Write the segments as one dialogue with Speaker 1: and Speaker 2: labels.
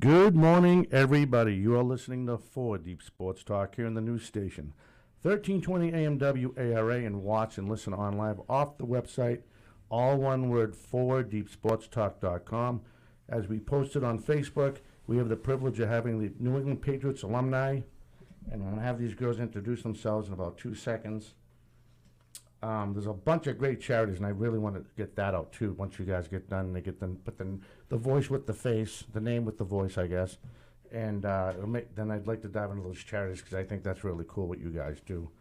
Speaker 1: Good morning, everybody. You are listening to 4 Deep Sports Talk here in the news station. 1320 AM WARA and watch and listen on live off the website, all one word, 4deepsportstalk.com. As we posted on Facebook, we have the privilege of having the New England Patriots alumni, and I'm going to have these girls introduce themselves in about 2 seconds. There's a bunch of great charities, and I really want to get that out too. Once you guys get done, they get them, put the voice with the face, the name with the voice, I guess. And then I'd like to dive into those charities because I think that's really cool what you guys do.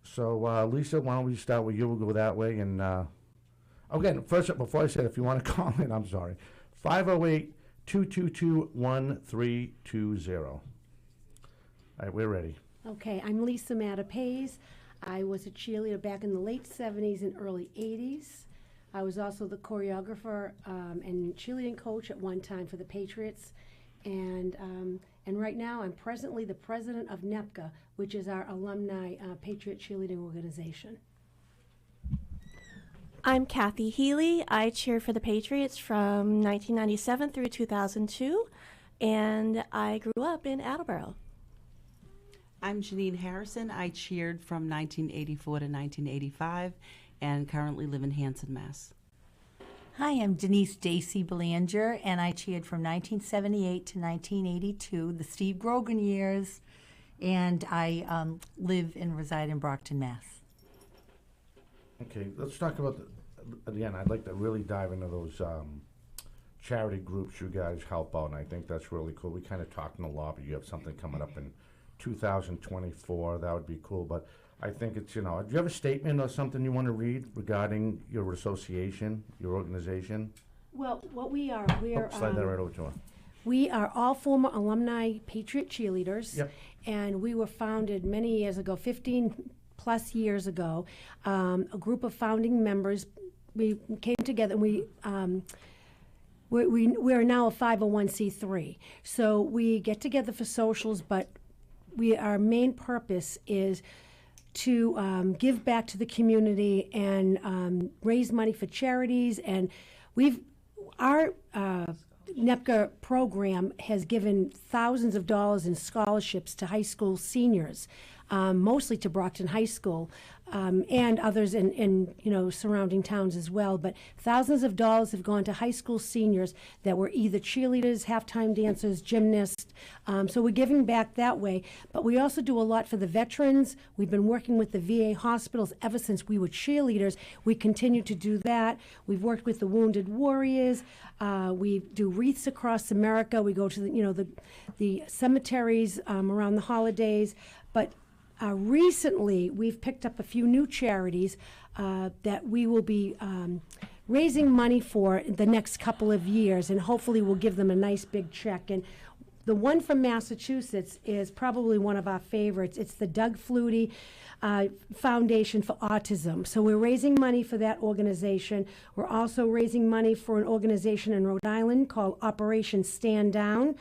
Speaker 1: So, Lisa, why don't we start with you? We'll go that way. And again, first, before I say it, if you want to call in, I'm sorry, 508-222-1320. All right, we're ready.
Speaker 2: Okay, I'm Lisa Mattapays. I was a cheerleader back in the late 70s and early 80s. I was also the choreographer and cheerleading coach at one time for the Patriots. And right now I'm presently the president of NEPCA, which is our alumni Patriot cheerleading organization.
Speaker 3: I'm Kathy Healy. I cheered for the Patriots from 1997 through 2002, and I grew up in Attleboro.
Speaker 4: I'm Janine Harrison. I cheered from 1984 to 1985 and currently live in Hanson, Mass.
Speaker 5: Hi, I'm Denise Dacey Belanger, and I cheered from 1978 to 1982, the Steve Grogan years, and I live and reside in Brockton, Mass.
Speaker 1: Okay, let's talk about, again, I'd like to really dive into those charity groups you guys help out, and I think that's really cool. We kind of talked in the lobby. You have something coming up in 2024, that would be cool. But I think it's, do you have a statement or something you want to read regarding your association, your organization?
Speaker 2: Well, what we are,
Speaker 1: Slide that right over to her.
Speaker 2: We are all former alumni Patriot cheerleaders.
Speaker 1: Yep.
Speaker 2: And we were founded many years ago, 15 plus years ago. A group of founding members, we came together and we are now a 501c3. So we get together for socials, but our main purpose is to give back to the community and raise money for charities. And our NEPCA program has given thousands of dollars in scholarships to high school seniors, mostly to Brockton High School, and others in surrounding towns as well. But thousands of dollars have gone to high school seniors that were either cheerleaders, halftime dancers, gymnasts. So we're giving back that way. But we also do a lot for the veterans. We've been working with the VA hospitals ever since we were cheerleaders. We continue to do that. We've worked with the Wounded Warriors. We do wreaths across America. We go to the cemeteries around the holidays. But recently, we've picked up a few new charities that we will be raising money for the next couple of years, and hopefully we'll give them a nice big check. And the one from Massachusetts is probably one of our favorites. It's the Doug Flutie Foundation for Autism. So we're raising money for that organization. We're also raising money for an organization in Rhode Island called Operation Stand Down,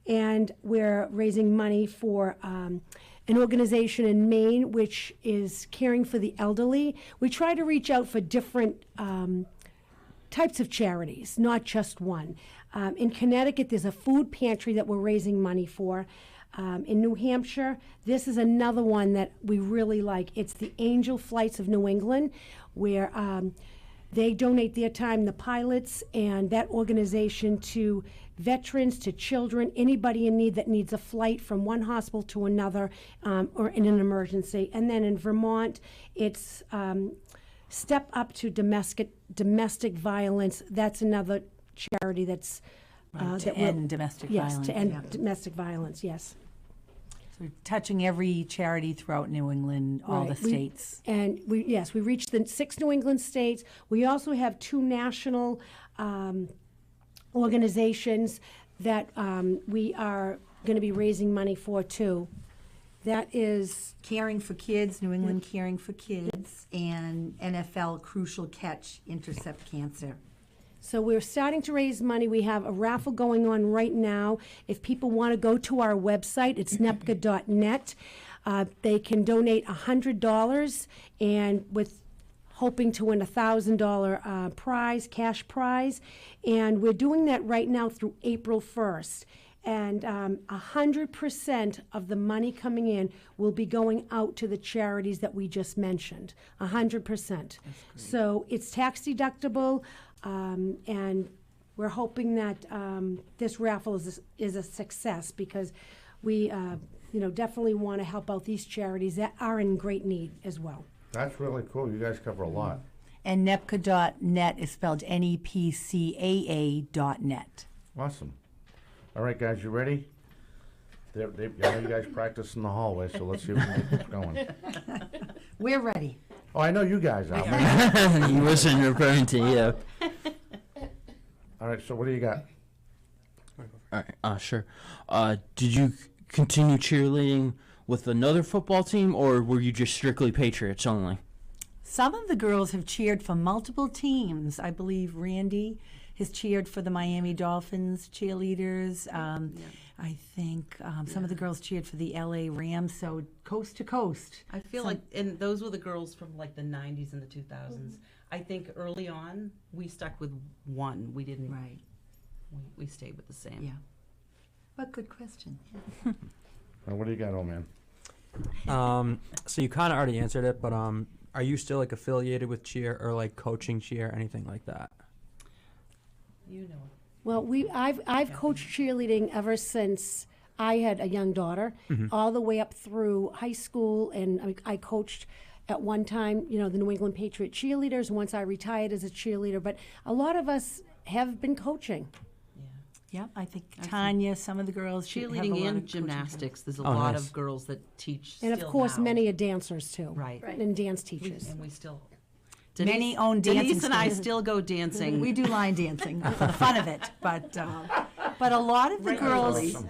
Speaker 2: and we're raising money for an organization in Maine which is caring for the elderly. We try to reach out for different types of charities, not just one. In Connecticut, there's a food pantry that we're raising money for. In New Hampshire, this is another one that we really like. It's the Angel Flights of New England, where they donate their time, the pilots, and that organization to veterans, to children, anybody in need that needs a flight from one hospital to another or in an emergency. And then in Vermont, it's Step Up to Domestic Violence. That's another charity that's
Speaker 5: to end domestic violence.
Speaker 2: Yes, to end domestic violence, yes.
Speaker 5: So we're touching every charity throughout New England, all the states.
Speaker 2: We reach the 6 New England states. We also have 2 national organizations that we are going to be raising money for too. That is
Speaker 5: Caring for Kids, New England Caring for Kids, and NFL Crucial Catch, Intercept Cancer.
Speaker 2: So we're starting to raise money. We have a raffle going on right now. If people want to go to our website, it's nepca.net. They can donate $100, and with hoping to win a $1,000 prize, cash prize. And we're doing that right now through April 1st. And 100% of the money coming in will be going out to the charities that we just mentioned. 100%. So it's tax deductible, and we're hoping that this raffle is a success because we, definitely want to help out these charities that are in great need as well.
Speaker 1: That's really cool. You guys cover a lot.
Speaker 5: And NEPCA.net is spelled NEPCAA.net.
Speaker 1: Awesome. All right, guys, you ready? I know you guys practice in the hallway, so let's see if we can get going.
Speaker 5: We're ready.
Speaker 1: Oh, I know you guys are.
Speaker 6: You wasn't referring to you.
Speaker 1: All right, so what do you got?
Speaker 6: All right, sure. Did you continue cheerleading with another football team, or were you just strictly Patriots only?
Speaker 5: Some of the girls have cheered for multiple teams. I believe Randy has cheered for the Miami Dolphins cheerleaders. I think some of the girls cheered for the LA Rams, so coast to coast.
Speaker 4: I feel like, and those were the girls from like the 90s and the 2000s. I think early on, we stuck with one. We didn't,
Speaker 5: Right.
Speaker 4: we stayed with the same.
Speaker 5: Yeah. But good question.
Speaker 1: What do you got, old man?
Speaker 7: So you kind of already answered it, but are you still like affiliated with cheer or like coaching cheer, anything like that?
Speaker 4: You know.
Speaker 2: Well, I've coached cheerleading ever since I had a young daughter, all the way up through high school, and I coached at one time, the New England Patriot cheerleaders. Once I retired as a cheerleader, but a lot of us have been coaching.
Speaker 5: Yeah, I think Tanya, some of the girls have a lot
Speaker 4: Cheerleading
Speaker 5: of
Speaker 4: and
Speaker 5: coaching
Speaker 4: gymnastics. There's a
Speaker 7: Oh,
Speaker 4: lot
Speaker 7: nice.
Speaker 4: of girls that teach.
Speaker 2: And of
Speaker 4: still
Speaker 2: course,
Speaker 4: now.
Speaker 2: many are dancers too.
Speaker 4: Right.
Speaker 2: And dance teachers.
Speaker 4: And we still.
Speaker 5: Many own dancing
Speaker 4: Denise and I
Speaker 5: schools.
Speaker 4: still go dancing.
Speaker 5: We do line dancing for the fun of it, but a lot of the girls,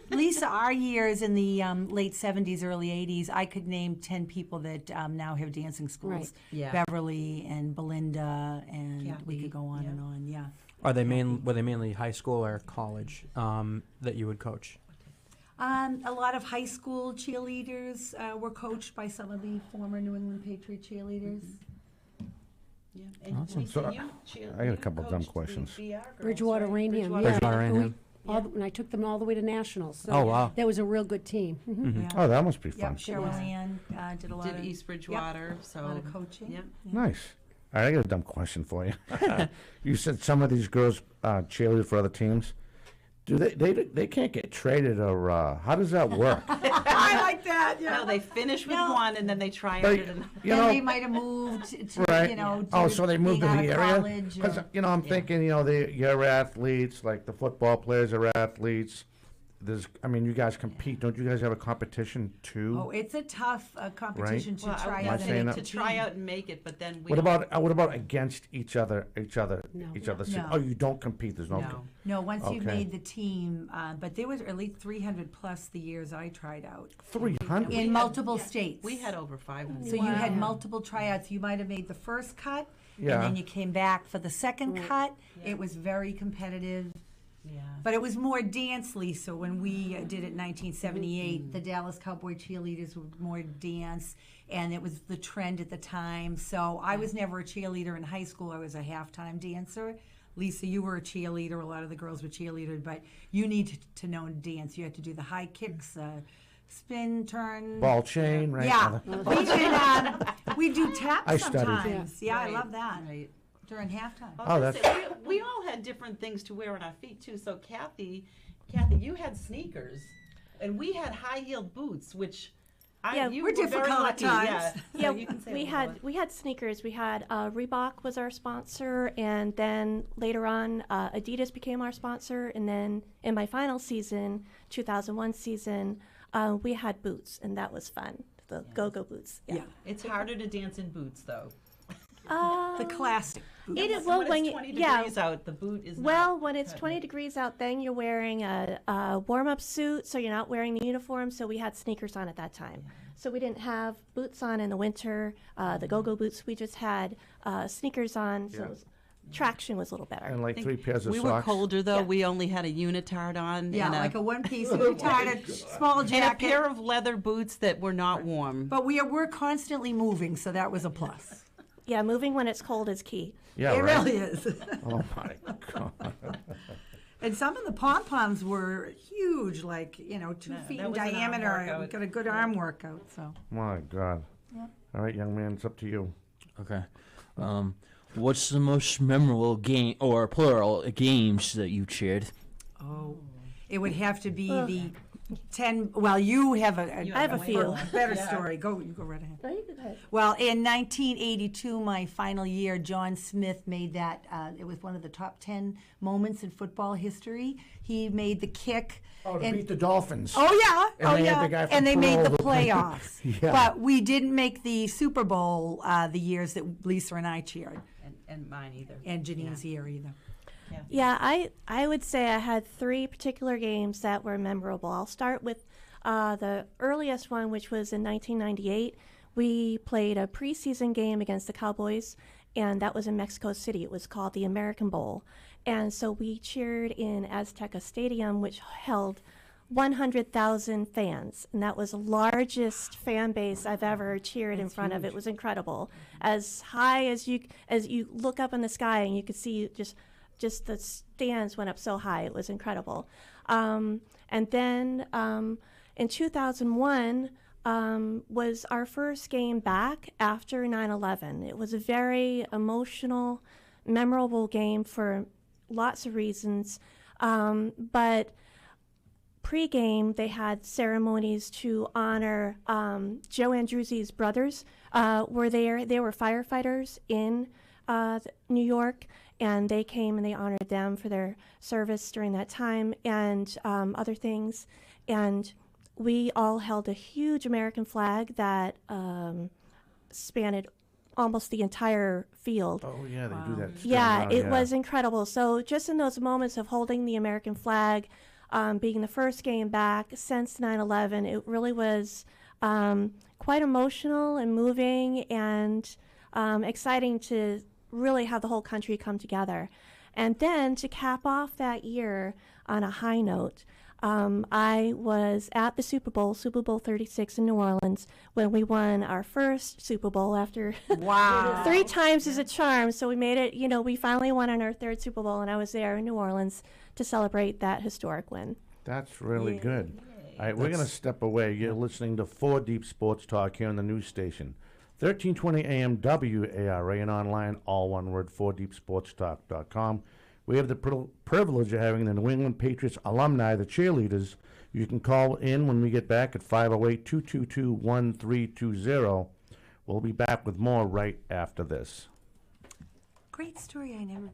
Speaker 5: Lisa, our years in the late 70s, early 80s, I could name 10 people that now have dancing schools.
Speaker 2: Right.
Speaker 4: Yeah.
Speaker 5: Beverly and Belinda, and we
Speaker 4: Kathy,
Speaker 5: could go on
Speaker 4: yeah.
Speaker 5: and on. Yeah.
Speaker 7: Were they mainly high school or college that you would coach?
Speaker 5: A lot of high school cheerleaders were coached by some of the former New England Patriot cheerleaders.
Speaker 4: Yeah. And
Speaker 1: Awesome.
Speaker 4: Lisa,
Speaker 1: So, I got a
Speaker 4: you
Speaker 1: couple of dumb
Speaker 4: coached the
Speaker 1: questions.
Speaker 4: BR girls,
Speaker 2: Bridgewater
Speaker 4: right?
Speaker 2: Rainham, yeah.
Speaker 7: Bridgewater Rainham.
Speaker 2: And I took them all the way to nationals. So
Speaker 7: Oh, wow.
Speaker 2: that was a real good team.
Speaker 5: Yeah.
Speaker 1: Oh, that must be fun.
Speaker 5: Yep, Cheryl Ann did a lot
Speaker 4: Did
Speaker 5: of
Speaker 4: East Bridgewater, so
Speaker 5: a lot of coaching.
Speaker 4: Yeah.
Speaker 1: Nice. All right, I got a dumb question for you. You said some of these girls cheerlead for other teams. Do they can't get traded, or how does that work?
Speaker 5: I like that. Yeah.
Speaker 4: No, they finish with
Speaker 5: No.
Speaker 4: one and then they try out
Speaker 1: But,
Speaker 4: at another.
Speaker 1: you
Speaker 5: Then
Speaker 1: know,
Speaker 5: they might have moved to,
Speaker 1: right? Oh,
Speaker 5: to
Speaker 1: so they moved to
Speaker 5: being
Speaker 1: the
Speaker 5: out of
Speaker 1: area?
Speaker 5: college
Speaker 1: Because
Speaker 5: or-
Speaker 1: I'm thinking, you're athletes, like the football players are athletes. You guys compete. Don't you guys have a competition too?
Speaker 5: Oh, it's a tough competition to
Speaker 4: Well, I
Speaker 5: try
Speaker 4: was
Speaker 5: out
Speaker 1: Am I saying
Speaker 5: and
Speaker 1: that?
Speaker 4: to try out and make it, but then we
Speaker 1: What
Speaker 4: don't-
Speaker 1: about against each other?
Speaker 2: No.
Speaker 5: No.
Speaker 1: Oh, you don't compete. There's no.
Speaker 4: No.
Speaker 5: No, once you've
Speaker 1: Okay.
Speaker 5: made the team, but there was at least 300 plus the years I tried out
Speaker 1: 300.
Speaker 5: in multiple states.
Speaker 4: we had over 500.
Speaker 5: So you had multiple tryouts. You might have made the first cut,
Speaker 1: Yeah.
Speaker 5: and then you came back for the second cut.
Speaker 4: Yeah.
Speaker 5: It was very competitive.
Speaker 4: Yeah.
Speaker 5: But it was more dance, Lisa. When we did it in 1978, the Dallas Cowboy cheerleaders were more dance, and it was the trend at the time. So I was never a cheerleader in high school. I was a halftime dancer. Lisa, you were a cheerleader. A lot of the girls were cheerleaders, but you need to know dance. You had to do the high kicks, spin, turn.
Speaker 1: Ball chain, right?
Speaker 5: Yeah, we do taps
Speaker 1: I studied.
Speaker 5: sometimes. Yeah, I
Speaker 4: Right,
Speaker 5: love that
Speaker 4: Right.
Speaker 5: during halftime.
Speaker 1: Oh, that's-
Speaker 4: we all had different things to wear on our feet too. So Kathy, you had sneakers, and we had high-heeled boots, which
Speaker 3: Yeah,
Speaker 4: you
Speaker 5: we're
Speaker 4: were very
Speaker 5: difficult at
Speaker 4: lucky.
Speaker 5: times.
Speaker 4: Yeah,
Speaker 3: Yeah,
Speaker 4: So you can say
Speaker 3: we
Speaker 4: a little
Speaker 3: had
Speaker 4: more.
Speaker 3: we had sneakers. We had Reebok was our sponsor, and then later on Adidas became our sponsor. And then in my final season, 2001 season, we had boots, and that was fun. The go-go boots.
Speaker 5: Yeah,
Speaker 4: It's harder to dance in boots, though.
Speaker 5: the classic.
Speaker 4: When it's 20 degrees out, the boot is
Speaker 3: Well,
Speaker 4: not
Speaker 3: when it's
Speaker 4: cutting
Speaker 3: 20
Speaker 4: it.
Speaker 3: degrees out, then you're wearing a warm-up suit, so you're not wearing the uniform. So we had sneakers on at that time. So we didn't have boots on in the winter, the go-go boots. We just had sneakers on, so
Speaker 1: Yeah.
Speaker 3: it was- traction was a little better.
Speaker 1: And like 3 pairs of
Speaker 4: We
Speaker 1: socks.
Speaker 4: were colder though.
Speaker 3: Yeah.
Speaker 4: We only had a unitard on.
Speaker 5: Yeah,
Speaker 4: and
Speaker 5: like a one piece. You tied a small
Speaker 4: and a
Speaker 5: jacket.
Speaker 4: pair of leather boots that were not warm.
Speaker 5: But we're constantly moving, so that was a plus.
Speaker 3: Yeah, moving when it's cold is key.
Speaker 1: Yeah,
Speaker 5: It
Speaker 1: right?
Speaker 5: really is.
Speaker 1: Oh my God.
Speaker 5: And some of the pom-poms were huge, like, 2
Speaker 4: Yeah,
Speaker 5: feet
Speaker 4: that
Speaker 5: in
Speaker 4: was an arm
Speaker 5: diameter.
Speaker 4: workout.
Speaker 5: Got a good arm workout, so.
Speaker 1: My God.
Speaker 5: Yep.
Speaker 1: All right, young man, it's up to you.
Speaker 6: Okay. What's the most memorable game or plural games that you cheered?
Speaker 5: Oh, it would have to be the 10, well, you have a
Speaker 3: I have a few.
Speaker 5: better story. You go right ahead.
Speaker 3: No, you go ahead.
Speaker 5: Well, in 1982, my final year, John Smith made that, it was one of the top 10 moments in football history. He made the kick.
Speaker 1: Oh, to
Speaker 5: and-
Speaker 1: beat the Dolphins.
Speaker 5: Oh, yeah.
Speaker 1: And
Speaker 5: Oh,
Speaker 1: they had
Speaker 5: yeah.
Speaker 1: the guy from
Speaker 5: And they made the
Speaker 1: Pearl.
Speaker 5: playoffs.
Speaker 1: Yeah.
Speaker 5: But we didn't make the Super Bowl the years that Lisa and I cheered,
Speaker 4: And mine either.
Speaker 5: and Janine's year either.
Speaker 3: Yeah, I would say I had 3 particular games that were memorable. I'll start with the earliest one, which was in 1998. We played a preseason game against the Cowboys, and that was in Mexico City. It was called the American Bowl. And so we cheered in Azteca Stadium, which held 100,000 fans, and that was the largest fan base I've ever cheered in front of. It was incredible. As high as you look up in the sky, and you could see just the stands went up so high. It was incredible. And then in 2001 was our first game back after 9/11. It was a very emotional, memorable game for lots of reasons, but pre-game, they had ceremonies to honor Joe Andruzzi's brothers were there. They were firefighters in New York, and they came and they honored them for their service during that time and other things. And we all held a huge American flag that spanned almost the entire field.
Speaker 1: Oh, yeah, they do that. still
Speaker 3: Yeah,
Speaker 1: now,
Speaker 3: it was incredible. So just in those moments of holding the American flag, being the first game back since 9/11, it really was quite emotional and moving and exciting to really have the whole country come together. And then to cap off that year on a high note, I was at the Super Bowl 36 in New Orleans, when we won our first Super Bowl after
Speaker 5: Wow.
Speaker 3: 3 times is a charm. So we made it, we finally won on our 3rd Super Bowl, and I was there in New Orleans to celebrate that historic win.
Speaker 1: That's really good. All right, we're going to step away. You're listening to 4 Deep Sports Talk here on the news station. 1320 AM WARA and online, all one word, 4deepsportstalk.com. We have the privilege of having the New England Patriots alumni, the cheerleaders. You can call in when we get back at 508-222-1320. We'll be back with more right after this.
Speaker 5: Great story. I never.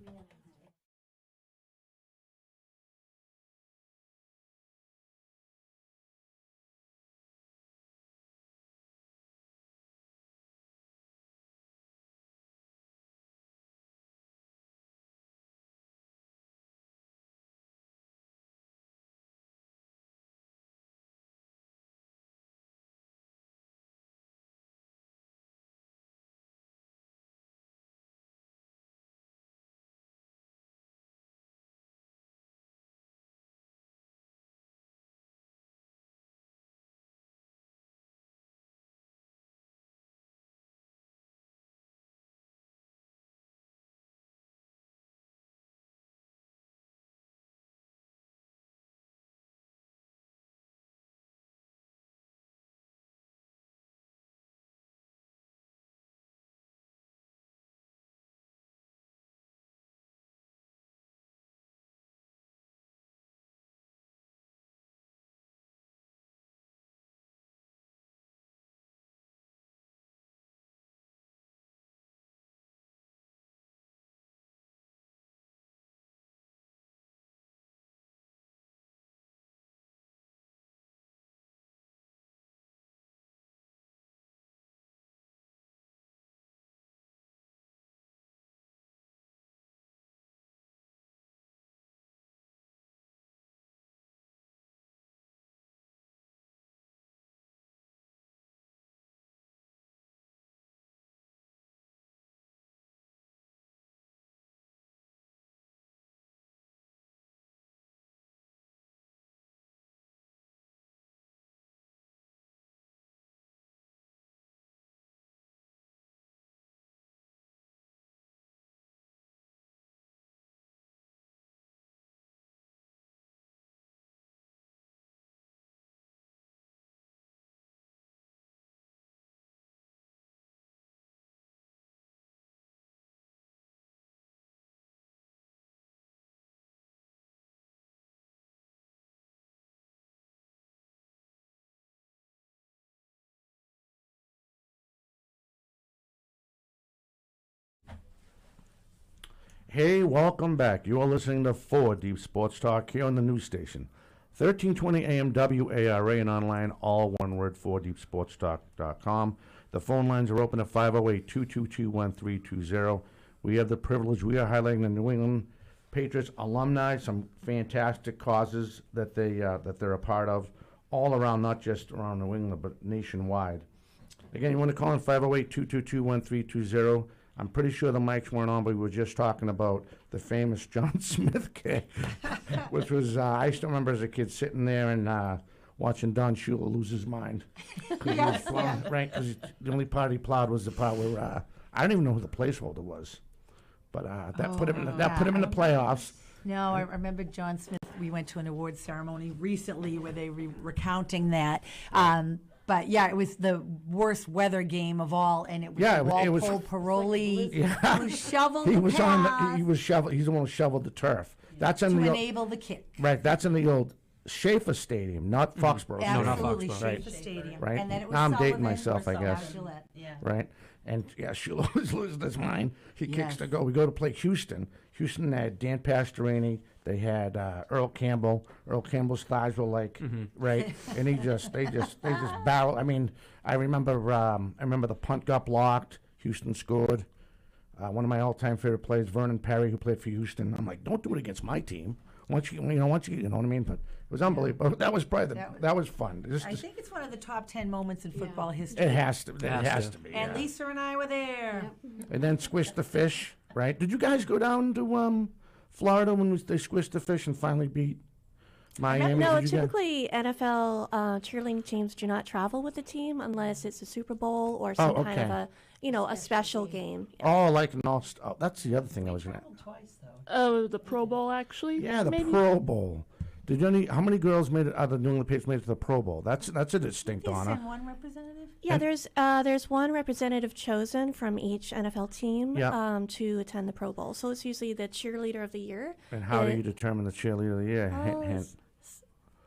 Speaker 1: Hey, welcome back. You are listening to 4 Deep Sports Talk here on the news station. 1320 AM WARA and online, all one word, 4deepsportstalk.com. The phone lines are open at 508-222-1320. We have the privilege, we are highlighting the New England Patriots alumni, some fantastic causes that they're a part of all around, not just around New England, but nationwide. Again, you want to call in 508-222-1320. I'm pretty sure the mics weren't on, but we were just talking about the famous John Smith kick, which was, I used to remember as a kid sitting there and watching Don Shula lose his mind. Right, because the only part he plowed was the part where, I don't even know who the placeholder was. But that put him in the playoffs.
Speaker 5: No, I remember John Smith. We went to an awards ceremony recently where they were recounting that. But yeah, it was the worst weather game of all, and it was Walpole Paroli who shoveled the path.
Speaker 1: He's the one who shoveled the turf. That's
Speaker 5: to
Speaker 1: in the
Speaker 5: enable the kick.
Speaker 1: Right, that's in the old Schaefer Stadium, not Foxborough.
Speaker 5: Absolutely,
Speaker 7: Foxborough.
Speaker 5: Schaefer
Speaker 1: Right.
Speaker 5: Stadium.
Speaker 1: Right.
Speaker 5: And then it was
Speaker 1: Now I'm dating
Speaker 5: Sullivan
Speaker 1: myself, I
Speaker 5: versus
Speaker 1: guess.
Speaker 5: Gillette.
Speaker 4: Yeah.
Speaker 1: Right, and Shula was losing his mind. He kicks
Speaker 5: Yes.
Speaker 1: the goal. We go to play Houston. Houston had Dan Pastorini. They had Earl Campbell. Earl Campbell's thighs were like right, and they just barrel. I mean, I remember the punt got blocked. Houston scored. One of my all-time favorite players, Vernon Perry, who played for Houston. I'm like, don't do it against my team. Once you know what I mean. But it was unbelievable. That was probably that was fun.
Speaker 5: I think it's one of the top 10 moments in football history.
Speaker 1: It has to. It has to be.
Speaker 5: And
Speaker 1: yeah.
Speaker 5: Lisa and I were there.
Speaker 1: And then Squish the Fish. Right? Did you guys go down to Florida when they squished the fish and finally beat Miami?
Speaker 3: No,
Speaker 1: Did you guys-
Speaker 3: typically NFL cheerleading teams do not travel with the team unless it's a Super Bowl or some kind of
Speaker 1: okay.
Speaker 3: a special game.
Speaker 1: Oh, like an all. Oh, that's the other thing I was gonna.
Speaker 4: Twice, though.
Speaker 8: Oh, the Pro Bowl, actually?
Speaker 1: Yeah, the
Speaker 8: maybe?
Speaker 1: Pro Bowl. How many girls made it? Other New England Patriots made it to the Pro Bowl. That's a distinct
Speaker 5: They
Speaker 1: honor.
Speaker 5: send one representative?
Speaker 3: Yeah, there's one representative chosen from each NFL team
Speaker 1: Yeah.
Speaker 3: to attend the Pro Bowl. So it's usually the cheerleader of the year.
Speaker 1: And how do you determine the cheerleader of the year?
Speaker 3: Oh,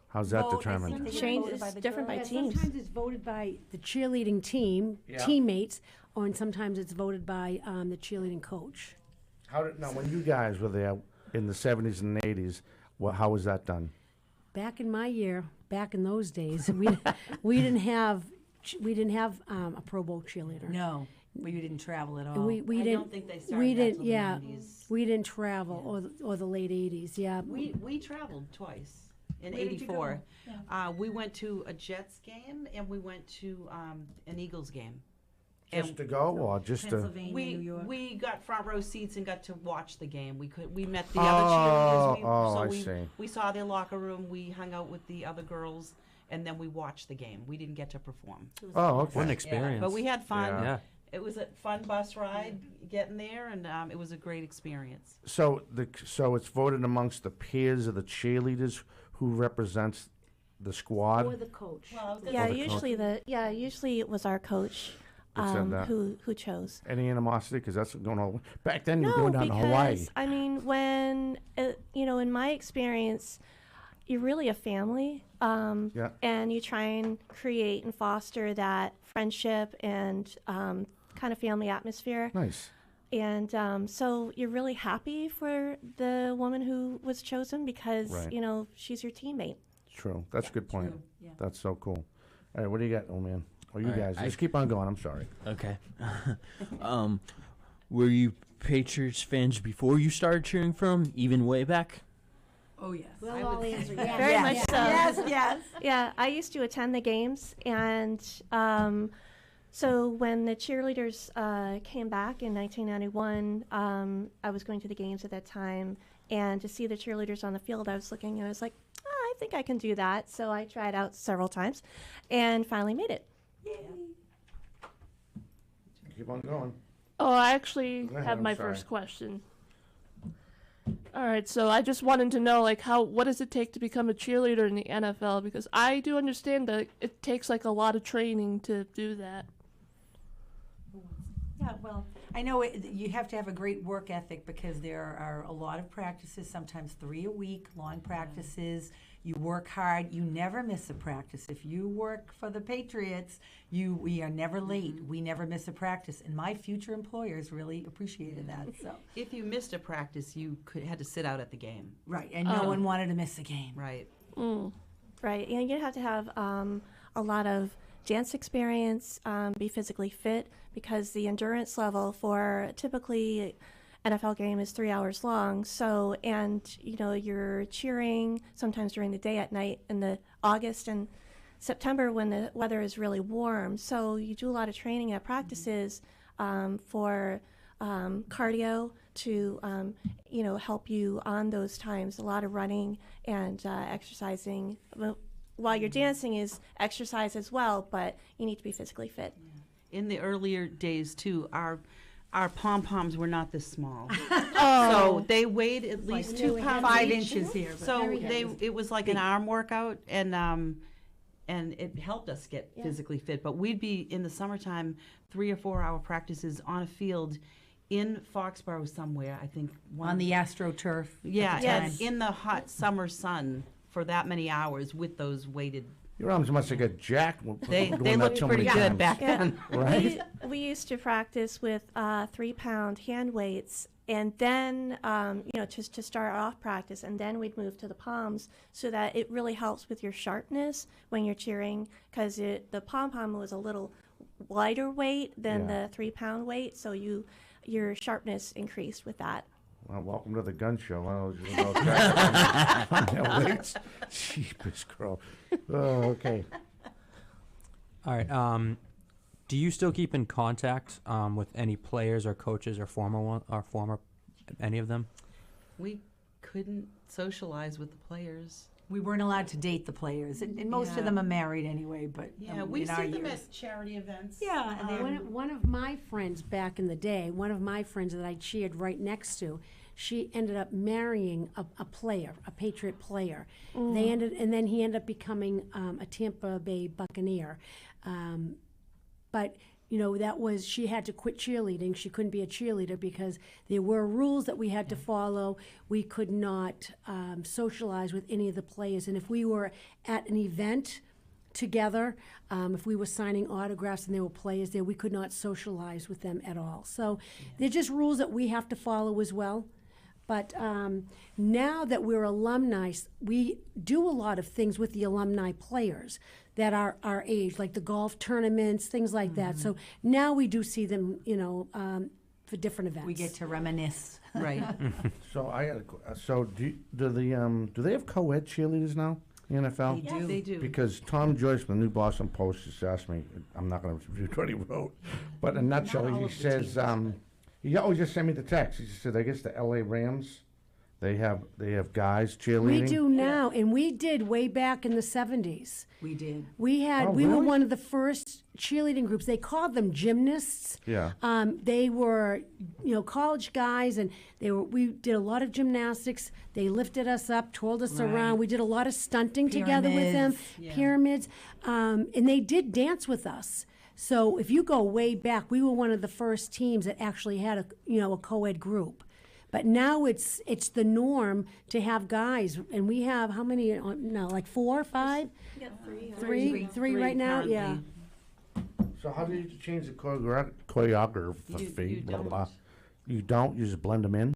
Speaker 1: How's that
Speaker 5: Vote, I
Speaker 1: determined?
Speaker 5: think they
Speaker 3: Change
Speaker 5: voted
Speaker 3: is
Speaker 5: by the
Speaker 3: different by
Speaker 5: girls.
Speaker 3: teams.
Speaker 2: Sometimes it's voted by the cheerleading team, teammates, and sometimes it's voted by the cheerleading coach.
Speaker 1: Now, when you guys were there in the 70s and 80s, how was that done?
Speaker 2: Back in my year, back in those days, we didn't have a Pro Bowl cheerleader.
Speaker 5: No, we didn't travel at all.
Speaker 2: And we
Speaker 4: I
Speaker 2: didn't.
Speaker 4: don't think they started
Speaker 2: We
Speaker 4: that
Speaker 2: didn't.
Speaker 4: till the
Speaker 2: Yeah,
Speaker 4: 90s.
Speaker 2: we didn't travel or the late '80s. Yeah.
Speaker 4: We traveled twice in
Speaker 5: Where did you
Speaker 4: '84.
Speaker 5: go?
Speaker 4: We went to a Jets game and we went to an Eagles game.
Speaker 1: Just to go, or just to?
Speaker 5: Pennsylvania, New
Speaker 4: We
Speaker 5: York.
Speaker 4: we got front row seats and got to watch the game. We met the
Speaker 1: Oh,
Speaker 4: other cheerleaders.
Speaker 1: I
Speaker 4: We
Speaker 1: see.
Speaker 4: we saw their locker room. We hung out with the other girls, and then we watched the game. We didn't get to perform.
Speaker 1: Oh, okay.
Speaker 7: What an
Speaker 4: Yeah,
Speaker 7: experience.
Speaker 4: but we had fun.
Speaker 1: Yeah.
Speaker 7: Yeah.
Speaker 4: It was a fun bus ride getting there, and it was a great experience.
Speaker 1: So it's voted amongst the peers of the cheerleaders who represents the squad.
Speaker 2: Or the coach.
Speaker 3: Yeah,
Speaker 1: the
Speaker 3: usually it was our coach
Speaker 1: That said that.
Speaker 3: who chose.
Speaker 1: Any animosity? Because that's going on. Back then, you were
Speaker 3: No,
Speaker 1: going down
Speaker 3: because
Speaker 1: to Hawaii.
Speaker 3: I mean, when in my experience, you're really a family,
Speaker 1: Yeah.
Speaker 3: and you try and create and foster that friendship and kind of family atmosphere.
Speaker 1: Nice.
Speaker 3: And so you're really happy for the woman who was chosen because
Speaker 1: Right.
Speaker 3: she's your teammate.
Speaker 1: True. That's a good point.
Speaker 5: Yeah.
Speaker 1: That's so cool. All right, what do you got, old man? Or you
Speaker 6: All right,
Speaker 1: guys?
Speaker 6: I-
Speaker 1: Just keep on going. I'm sorry.
Speaker 6: Okay. Were you Patriots fans before you started cheering from, even way back?
Speaker 5: Oh, yes.
Speaker 2: We'll all answer yes.
Speaker 3: Very much so.
Speaker 5: Yes, yes.
Speaker 3: Yeah, I used to attend the games, and so when the cheerleaders came back in 1991, I was going to the games at that time, and to see the cheerleaders on the field, I was like, I think I can do that. So I tried out several times, and finally made it.
Speaker 1: Keep on going.
Speaker 8: Oh, I actually
Speaker 1: Go ahead,
Speaker 8: have
Speaker 1: I'm
Speaker 8: my
Speaker 1: sorry.
Speaker 8: first question. All right, so I just wanted to know, what does it take to become a cheerleader in the NFL? Because I do understand that it takes, a lot of training to do that.
Speaker 5: Yeah, well, I know you have to have a great work ethic because there are a lot of practices, sometimes 3 a week, long practices. You work hard. You never miss a practice. If you work for the Patriots, we are never late. We never miss a practice. And my future employers really appreciated that. So
Speaker 4: If you missed a practice, you had to sit out at the game.
Speaker 5: right, and no one wanted to miss a game.
Speaker 4: Right.
Speaker 3: Right, and you have to have a lot of dance experience, be physically fit, because the endurance level for typically NFL game is 3 hours long. So, and you're cheering sometimes during the day, at night, in the August and September when the weather is really warm. So you do a lot of training at practices for cardio to help you on those times. A lot of running and exercising. Well, while you're dancing is exercise as well, but you need to be physically fit.
Speaker 4: In the earlier days too, our pom-poms were not this small.
Speaker 3: Oh.
Speaker 4: So they weighed at least 2 pounds
Speaker 5: 5
Speaker 4: each.
Speaker 5: inches here. But
Speaker 4: So it was like an arm workout, and it helped us get physically fit. But we'd be in the summertime 3 or 4 hour practices on a field in Foxborough somewhere. I think
Speaker 5: on the AstroTurf.
Speaker 4: yeah,
Speaker 3: Yes.
Speaker 4: and in the hot summer sun for that many hours with those weighted.
Speaker 1: Your arms must have got jacked.
Speaker 4: They
Speaker 1: doing that
Speaker 4: looked
Speaker 1: so
Speaker 4: pretty
Speaker 1: many
Speaker 4: good
Speaker 1: times.
Speaker 4: back
Speaker 3: Yeah.
Speaker 4: then.
Speaker 1: Right?
Speaker 3: We used to practice with 3-pound hand weights, and then just to start off practice, and then we'd move to the palms, so that it really helps with your sharpness when you're cheering, because the pom pom was a little lighter weight than
Speaker 1: Yeah.
Speaker 3: the 3-pound weight, so your sharpness increased with that.
Speaker 1: Well, welcome to the gun show. I was just about to weights. Jeepers, crow. Oh, okay.
Speaker 7: All right. Do you still keep in contact with any players or coaches or former any of them?
Speaker 4: We couldn't socialize with the players.
Speaker 5: We weren't allowed to date the players, and most of
Speaker 4: Yeah.
Speaker 5: them are married anyway. But
Speaker 4: Yeah, we
Speaker 5: in our
Speaker 4: see them
Speaker 5: years.
Speaker 4: at charity events.
Speaker 5: Yeah, and
Speaker 2: One of my friends back in the day, one of my friends that I cheered right next to, she ended up marrying a player, a Patriot player. And then he ended up becoming a Tampa Bay Buccaneer. But she had to quit cheerleading. She couldn't be a cheerleader because there were rules that we had to follow. We could not socialize with any of the players. And if we were at an event together, if we were signing autographs and there were players there, we could not socialize with them at all. So they're just rules that we have to follow as well. But now that we're alumni, we do a lot of things with the alumni players that are our age, like the golf tournaments, things like that. So now we do see them, for different events.
Speaker 5: we get to reminisce.
Speaker 4: Right.
Speaker 1: So I had do they have co-ed cheerleaders now in the NFL?
Speaker 5: They do.
Speaker 4: They do.
Speaker 1: Because Tom Joyce from the New Boston Post just asked me, I'm not going to read what he wrote, but in a nutshell, he says, he always just sent me the text. He just said, I guess the LA Rams, they have guys cheerleading.
Speaker 2: We do now, and we did way back in the 70s.
Speaker 5: We did.
Speaker 2: We
Speaker 1: Oh,
Speaker 2: were
Speaker 1: really?
Speaker 2: one of the first cheerleading groups. They called them gymnasts.
Speaker 1: Yeah.
Speaker 2: They were, college guys, and we did a lot of gymnastics. They lifted us up, twirled us around. We did a lot of stunting together with them, pyramids, and they did dance with us. So if you go way back, we were one of the first teams that actually had a co-ed group. But now it's the norm to have guys, and we have how many now? Like 4 or 5?
Speaker 3: Yeah,
Speaker 2: Three right now.
Speaker 4: currently.
Speaker 2: Yeah.
Speaker 1: So how do you change the choreography?
Speaker 4: You
Speaker 1: Blah,
Speaker 4: don't.
Speaker 1: blah. You don't? You just blend them in?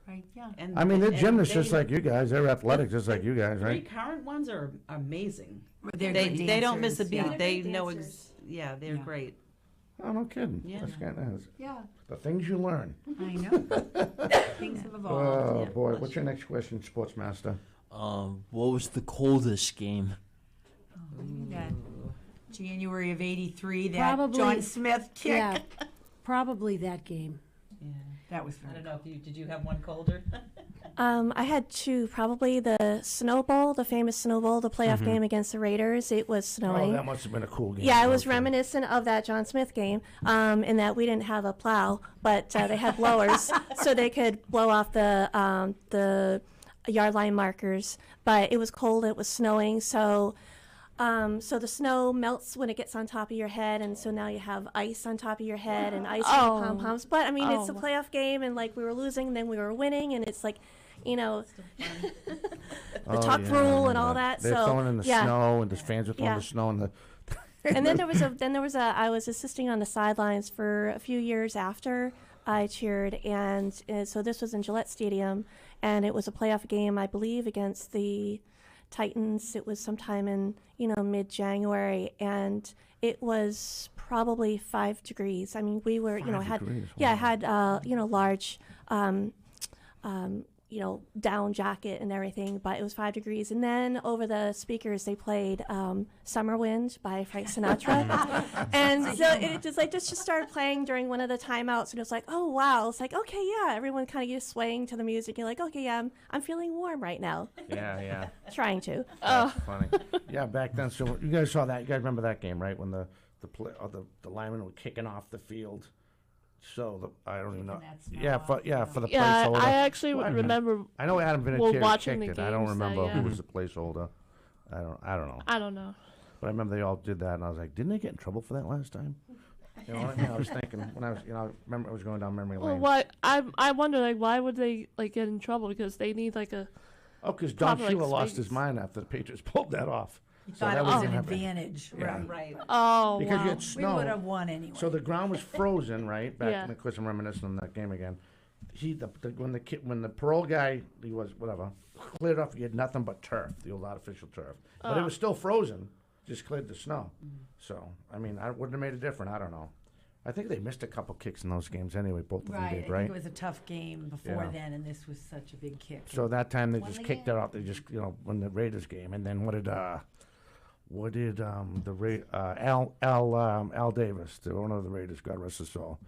Speaker 5: Right, yeah.
Speaker 4: And,
Speaker 1: I mean, they're
Speaker 4: and
Speaker 1: gymnasts
Speaker 4: they-
Speaker 1: just like you guys. They're athletic just like you guys,
Speaker 4: Three
Speaker 1: right?
Speaker 4: current ones are amazing.
Speaker 5: They're
Speaker 4: They
Speaker 5: good
Speaker 4: don't miss a
Speaker 5: dancers,
Speaker 4: beat.
Speaker 5: yeah.
Speaker 4: They
Speaker 3: great
Speaker 4: know.
Speaker 3: dancers.
Speaker 4: They're
Speaker 5: Yeah.
Speaker 4: great.
Speaker 1: Oh, no kidding.
Speaker 4: Yeah.
Speaker 1: That's kind of
Speaker 5: Yeah,
Speaker 1: the things you learn.
Speaker 5: I know. Things have evolved.
Speaker 1: Oh,
Speaker 4: Yeah.
Speaker 1: boy. What's your next question, Sportsmaster?
Speaker 6: What was the coldest game?
Speaker 5: That January of '83, that
Speaker 2: Probably-
Speaker 5: John Smith kick.
Speaker 2: Yeah, probably that game.
Speaker 4: Yeah.
Speaker 5: That was
Speaker 4: I
Speaker 5: very
Speaker 4: don't know if did you have one colder?
Speaker 3: I had 2, probably the Snow Bowl, the famous Snow Bowl, the playoff game against the Raiders. It was
Speaker 1: Oh,
Speaker 3: snowing.
Speaker 1: that must have been a cool game.
Speaker 3: Yeah, it was
Speaker 1: Okay.
Speaker 3: reminiscent of that John Smith game, in that we didn't have a plow, but they had blowers, so they could blow off the yard line markers. But it was cold, it was snowing, so So the snow melts when it gets on top of your head, and so now you have ice on top of your head and ice on your pom poms. But I mean, it's a playoff game, and like we were losing, then we were winning, and it's like, the tuck rule and all that.
Speaker 1: They're
Speaker 3: so
Speaker 1: throwing in the
Speaker 3: yeah.
Speaker 1: snow, and the fans are throwing the snow in the.
Speaker 3: And then there was a I was assisting on the sidelines for a few years after I cheered, and so this was in Gillette Stadium, and it was a playoff game, I believe, against the Titans. It was sometime in mid-January, and it was probably 5 degrees. I mean, we were had large down jacket and everything, but it was 5 degrees. And then over the speakers, they played Summer Wind by Frank Sinatra. And so it just started playing during one of the timeouts, and it was like, oh, wow. It's like, okay, yeah, everyone kind of just swaying to the music. You're like, okay, yeah, I'm feeling warm right now.
Speaker 1: Yeah.
Speaker 3: Trying to.
Speaker 1: That's funny. Yeah, back then, so you guys saw that. You guys remember that game, right? When the linemen were kicking off the field. So I don't even know. For the placeholder.
Speaker 8: I actually remember.
Speaker 1: I know Adam Vinatieri
Speaker 8: watching
Speaker 1: kicked
Speaker 8: the
Speaker 1: it. I don't
Speaker 8: games
Speaker 1: remember who was the placeholder. I don't know.
Speaker 8: I don't know.
Speaker 1: But I remember they all did that, and I was like, didn't they get in trouble for that last time? You know what I mean? I was thinking when I was, remember I was going down memory lane.
Speaker 8: Well, why? I wonder why would they get in trouble, because they need a.
Speaker 1: Oh, because Don
Speaker 8: proper,
Speaker 1: Shula lost
Speaker 8: space.
Speaker 1: his mind after the Patriots pulled that off.
Speaker 5: He thought it was an advantage.
Speaker 1: Yeah.
Speaker 5: Right.
Speaker 8: Oh,
Speaker 1: because
Speaker 8: wow.
Speaker 1: you had
Speaker 5: We
Speaker 1: snow.
Speaker 5: would have won anyway.
Speaker 1: So the ground was frozen, right? Back
Speaker 8: Yeah.
Speaker 1: in the course, I'm reminiscing on that game again. When the parole guy, he was whatever, cleared off, he had nothing but turf, the old artificial turf. But it was still frozen, just cleared the snow. So, I mean, I wouldn't have made a difference. I don't know. I think they missed a couple kicks in those games anyway, both of them
Speaker 5: Right.
Speaker 1: did,
Speaker 5: I
Speaker 1: right?
Speaker 5: think it was a tough game before
Speaker 1: Yeah.
Speaker 5: then, and this was such a big kick.
Speaker 1: So that time they
Speaker 5: Won
Speaker 1: just
Speaker 5: the
Speaker 1: kicked it out. They just, when the Raiders game. And then what did Al Davis, the owner of the Raiders, God rest his soul,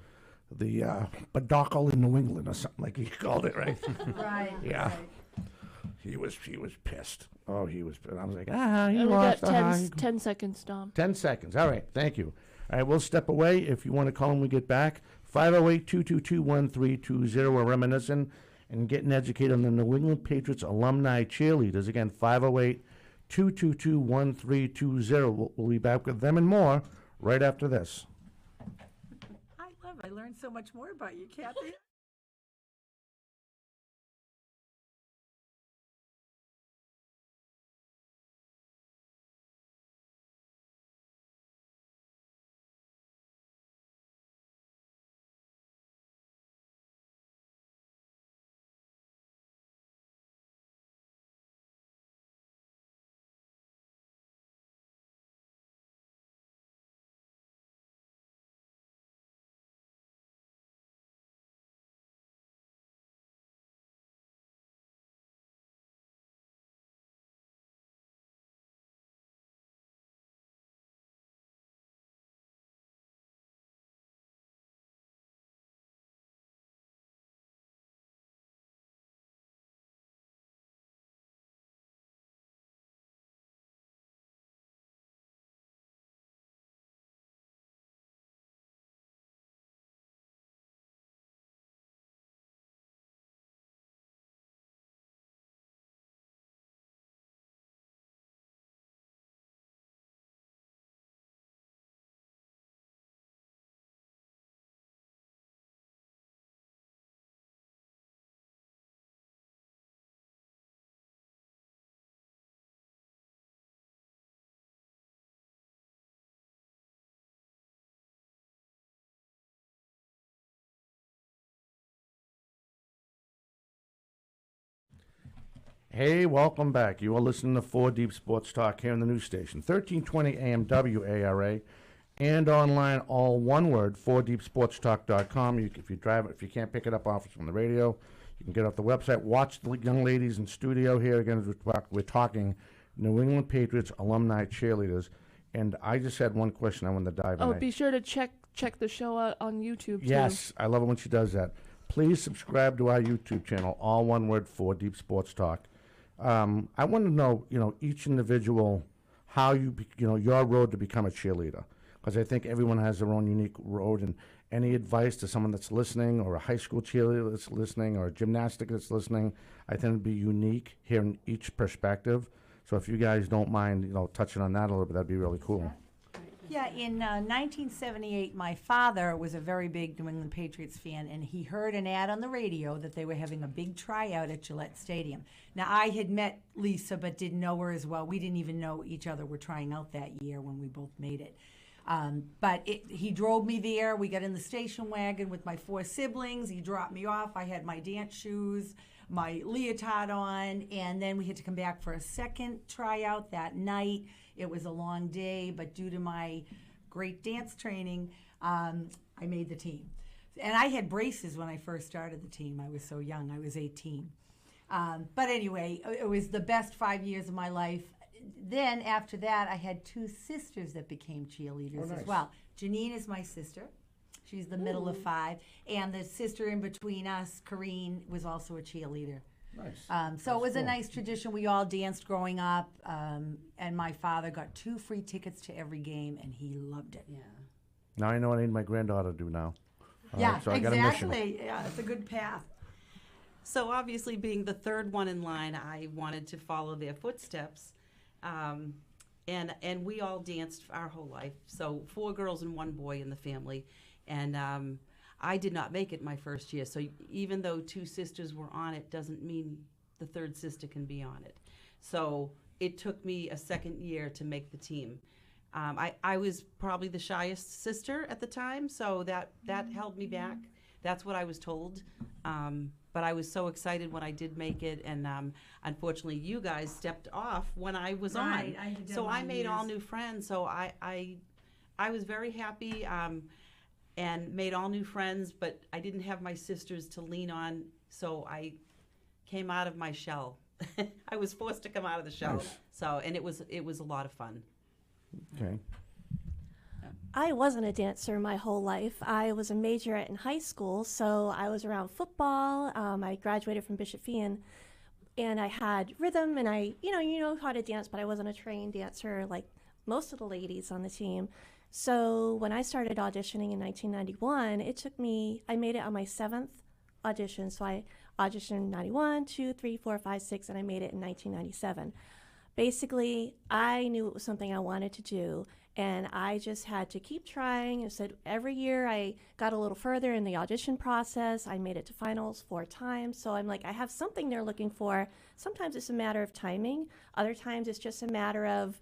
Speaker 1: the Badockle in New England or something like he called it, right?
Speaker 5: Right.
Speaker 1: Yeah.
Speaker 5: Right.
Speaker 1: He was pissed. Oh, he was pissed. I was like, he
Speaker 8: And we
Speaker 1: lost.
Speaker 8: got 10 seconds, Dom.
Speaker 1: 10 seconds. All right. Thank you. All right. We'll step away. If you want to call when we get back, 508-222-1320. We're reminiscing and getting educated on the New England Patriots alumni cheerleaders. Again, 508-222-1320. We'll be back with them and more right after this.
Speaker 5: I learned so much more about you, Kathy.
Speaker 1: Hey, welcome back. You are listening to 4 Deep Sports Talk here on the news station, 1320 AM WARA, and online, all one word, 4deepsportstalk.com. If you can't pick it up off from the radio, you can get off the website. Watch the young ladies in studio here. Again, we're talking New England Patriots alumni cheerleaders. And I just had one question I wanted to dive in.
Speaker 8: Oh, be sure to check the show out on YouTube, too.
Speaker 1: Yes, I love it when she does that. Please subscribe to our YouTube channel, all one word, 4 Deep Sports Talk. I want to know, each individual, how your road to become a cheerleader. Because I think everyone has their own unique road. And any advice to someone that's listening, or a high school cheerleader that's listening, or a gymnastic that's listening, I think it'd be unique, hearing each perspective. So if you guys don't mind, touching on that a little bit, that'd be really cool.
Speaker 5: Yeah, in 1978, my father was a very big New England Patriots fan, and he heard an ad on the radio that they were having a big tryout at Gillette Stadium. Now, I had met Lisa but didn't know her as well. We didn't even know each other were trying out that year when we both made it. But he drove me there. We got in the station wagon with my 4 siblings. He dropped me off. I had my dance shoes, my leotard on, and then we had to come back for a second tryout that night. It was a long day, but due to my great dance training, I made the team. And I had braces when I first started the team. I was so young. I was 18. But anyway, it was the best 5 years of my life. Then after that, I had 2 sisters that became cheerleaders as well. Janine is my sister. She's the middle of 5. And the sister in between us, Corrine, was also a cheerleader.
Speaker 1: Nice.
Speaker 5: So it was a nice tradition. We all danced growing up, and my father got 2 free tickets to every game, and he loved it.
Speaker 4: Yeah.
Speaker 1: Now I know what I need my granddaughter to do now. All
Speaker 5: Yeah,
Speaker 1: right, so I got a mission.
Speaker 5: exactly. Yeah, it's a good path.
Speaker 4: So obviously, being the third one in line, I wanted to follow their footsteps, and we all danced our whole life. So 4 girls and 1 boy in the family, and I did not make it my first year. So even though 2 sisters were on it, doesn't mean the third sister can be on it. So it took me a second year to make the team. I was probably the shyest sister at the time, so that held me back. That's what I was told. But I was so excited when I did make it, and unfortunately, you guys stepped off when I was
Speaker 5: Right,
Speaker 4: on.
Speaker 5: I had done
Speaker 4: So I
Speaker 5: my
Speaker 4: made all
Speaker 5: years.
Speaker 4: new friends. So I was very happy and made all new friends. But I didn't have my sisters to lean on, so I came out of my shell. I was forced to come out of the shell.
Speaker 1: Nice.
Speaker 4: So and it was a lot of fun.
Speaker 1: Okay.
Speaker 3: I wasn't a dancer my whole life. I was a majorette in high school, so I was around football. I graduated from Bishop Fee, and I had rhythm, and you know how to dance, but I wasn't a trained dancer like most of the ladies on the team. So when I started auditioning in 1991, I made it on my 7th audition. So I auditioned 91, 2, 3, 4, 5, 6, and I made it in 1997. Basically, I knew it was something I wanted to do, and I just had to keep trying. I said every year I got a little further in the audition process. I made it to finals 4 times. So I'm like, I have something they're looking for. Sometimes it's a matter of timing. Other times it's just a matter of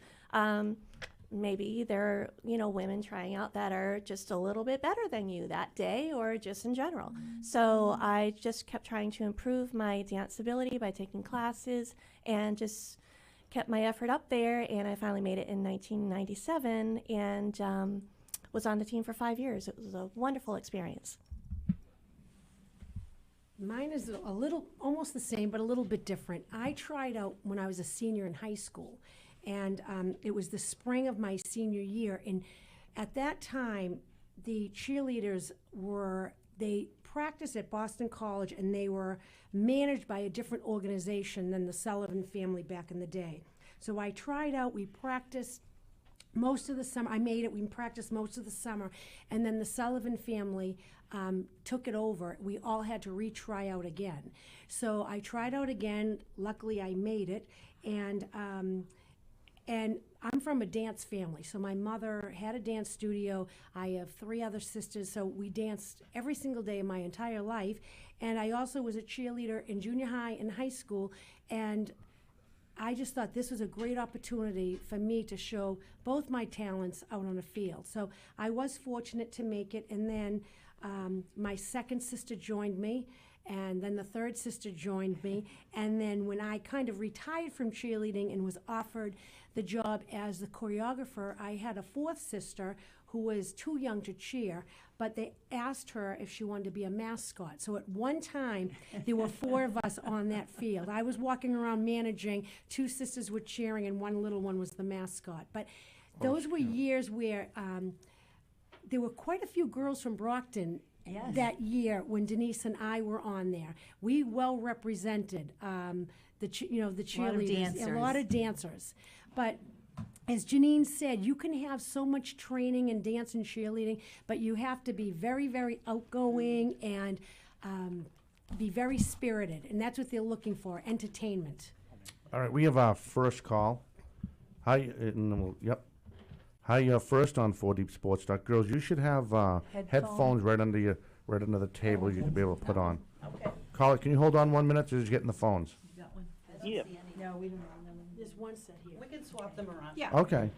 Speaker 3: maybe there are, women trying out that are just a little bit better than you that day or just in general. So I just kept trying to improve my dance ability by taking classes and just kept my effort up there, and I finally made it in 1997 and was on the team for 5 years. It was a wonderful experience.
Speaker 2: Mine is a little, almost the same, but a little bit different. I tried out when I was a senior in high school, and it was the spring of my senior year. And at that time, the cheerleaders they practiced at Boston College, and they were managed by a different organization than the Sullivan family back in the day. So I tried out, we practiced most of the summer. I made it, we practiced most of the summer, and then the Sullivan family took it over. We all had to retry out again. So I tried out again, luckily I made it, and I'm from a dance family, so my mother had a dance studio. I have 3 other sisters, so we danced every single day of my entire life. And I also was a cheerleader in junior high and high school, and I just thought this was a great opportunity for me to show both my talents out on the field. So I was fortunate to make it, and then my second sister joined me, and then the third sister joined me, and then when I kind of retired from cheerleading and was offered the job as the choreographer, I had a 4th sister who was too young to cheer, but they asked her if she wanted to be a mascot. So at one time, there were 4 of us on that field. I was walking around managing, 2 sisters were cheering, and one little one was the mascot. But those were years where there were quite a few girls from Brockton that year when Denise and I were on there. We well represented the cheerleaders, a lot of dancers. But as Janine said, you can have so much training in dance and cheerleading, but you have to be very, very outgoing and be very spirited, and that's what they're looking for, entertainment.
Speaker 1: All right, we have our first call. Hi, yep. Hi, first on 4 Deep Sports Talk. Girls, you should have headphones right under the table. You should be able to put on.
Speaker 5: Okay.
Speaker 1: Caller, can you hold on 1 minute? Just getting the phones.
Speaker 4: You got one?
Speaker 9: Yeah.
Speaker 5: No, we don't have them.
Speaker 2: There's one set here.
Speaker 4: We can swap them around.
Speaker 5: Yeah.
Speaker 1: Okay.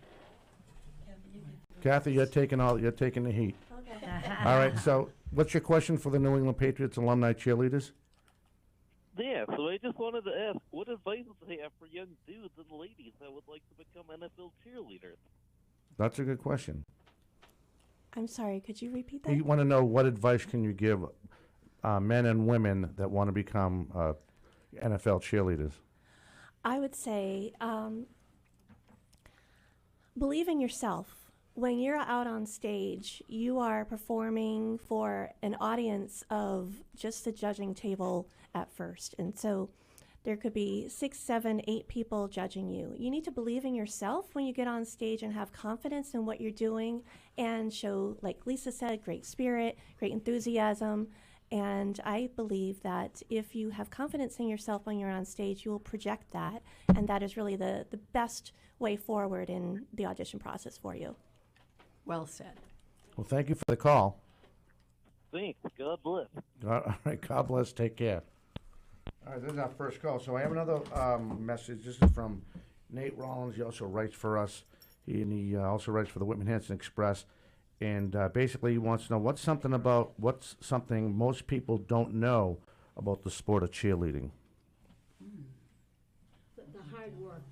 Speaker 1: Kathy, you're taking the heat.
Speaker 3: Okay.
Speaker 1: All right. So, what's your question for the New England Patriots alumni cheerleaders?
Speaker 9: Yeah, so I just wanted to ask, what advice do you have for young dudes and ladies that would like to become NFL cheerleaders?
Speaker 1: That's a good question.
Speaker 3: I'm sorry, could you repeat that?
Speaker 1: You want to know what advice can you give men and women that want to become NFL cheerleaders?
Speaker 3: I would say believe in yourself. When you're out on stage, you are performing for an audience of just the judging table at first. And so there could be 6, 7, 8 people judging you. You need to believe in yourself when you get on stage and have confidence in what you're doing and show, like Lisa said, great spirit, great enthusiasm. And I believe that if you have confidence in yourself when you're on stage, you will project that. And that is really the best way forward in the audition process for you.
Speaker 5: Well said.
Speaker 1: Well, thank you for the call.
Speaker 9: Thanks. God bless.
Speaker 1: All right, God bless. Take care. All right, this is our first call. So I have another message. This is from Nate Rollins. He also writes for us. He also writes for the Whitman Hanson Express. And basically, he wants to know what's something most people don't know about the sport of cheerleading.
Speaker 2: The hard work.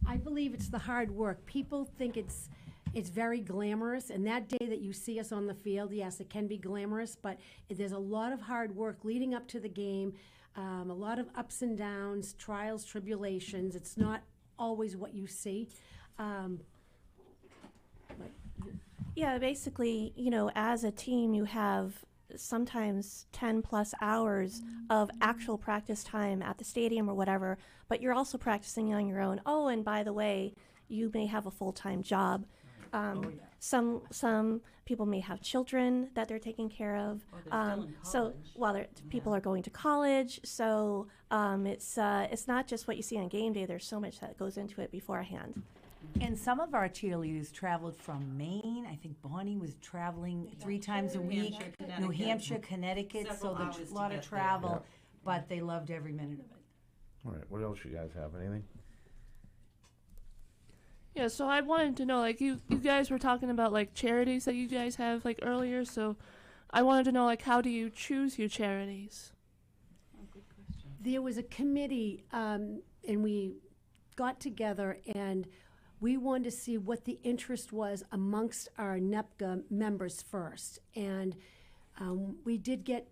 Speaker 2: I believe it's the hard work. People think it's very glamorous, and that day that you see us on the field, yes, it can be glamorous, but there's a lot of hard work leading up to the game, a lot of ups and downs, trials, tribulations. It's not always what you see.
Speaker 3: Yeah, basically, as a team, you have sometimes 10 plus hours of actual practice time at the stadium or whatever, but you're also practicing on your own. Oh, and by the way, you may have a full-time job. Some people may have children that they're taking care of. So while people are going to college, so it's not just what you see on game day. There's so much that goes into it beforehand.
Speaker 5: And some of our cheerleaders traveled from Maine. I think Bonnie was traveling 3 times a week. New Hampshire, Connecticut. So there's a lot of travel, but they loved every minute of it.
Speaker 1: All right, what else you guys have? Anything?
Speaker 8: Yeah, so I wanted to know, like, you guys were talking about, like, charities that you guys have, like, earlier, so I wanted to know, like, how do you choose your charities?
Speaker 4: Oh, good question.
Speaker 2: There was a committee, and we got together, and we wanted to see what the interest was amongst our NEPGA members first. And we did get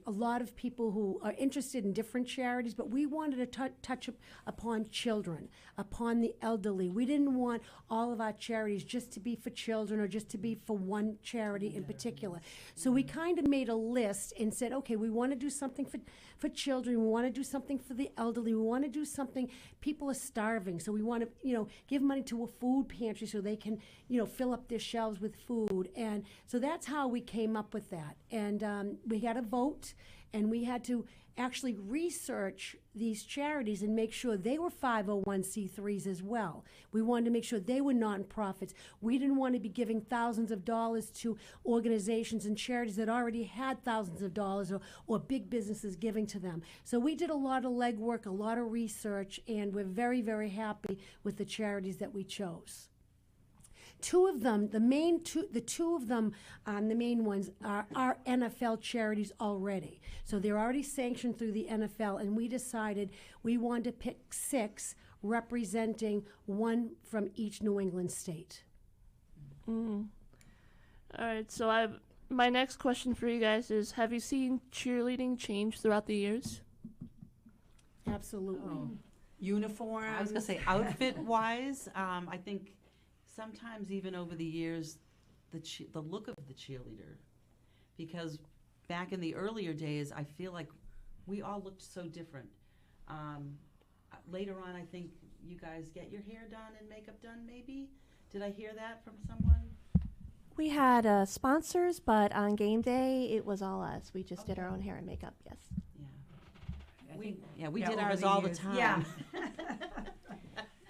Speaker 2: a lot of people who are interested in different charities, but we wanted to touch upon children, upon the elderly. We didn't want all of our charities just to be for children or just to be for one charity in particular. So we kind of made a list and said, okay, we want to do something for children. We want to do something for the elderly. We want to do something. People are starving, so we want to, give money to a food pantry so they can, fill up their shelves with food. And so that's how we came up with that. And we had a vote, and we had to actually research these charities and make sure they were 501c3s as well. We wanted to make sure they were nonprofits. We didn't want to be giving thousands of dollars to organizations and charities that already had thousands of dollars or big businesses giving to them. So we did a lot of legwork, a lot of research, and we're very, very happy with the charities that we chose. Two of them, the main ones are NFL charities already. So they're already sanctioned through the NFL, and we decided we wanted to pick 6, representing one from each New England state.
Speaker 8: All right, so my next question for you guys is, have you seen cheerleading change throughout the years?
Speaker 2: Absolutely.
Speaker 5: Uniforms.
Speaker 4: I was going to say, outfit-wise, I think sometimes even over the years, the look of the cheerleader, because back in the earlier days, I feel like we all looked so different. Later on, I think you guys get your hair done and makeup done, maybe? Did I hear that from someone?
Speaker 3: We had sponsors, but on game day, it was all us. We just did our own hair and makeup, yes.
Speaker 4: Yeah. we
Speaker 5: Yeah,
Speaker 4: did
Speaker 5: over
Speaker 4: ours
Speaker 5: the
Speaker 4: all the
Speaker 5: years.
Speaker 4: time.
Speaker 5: Yeah.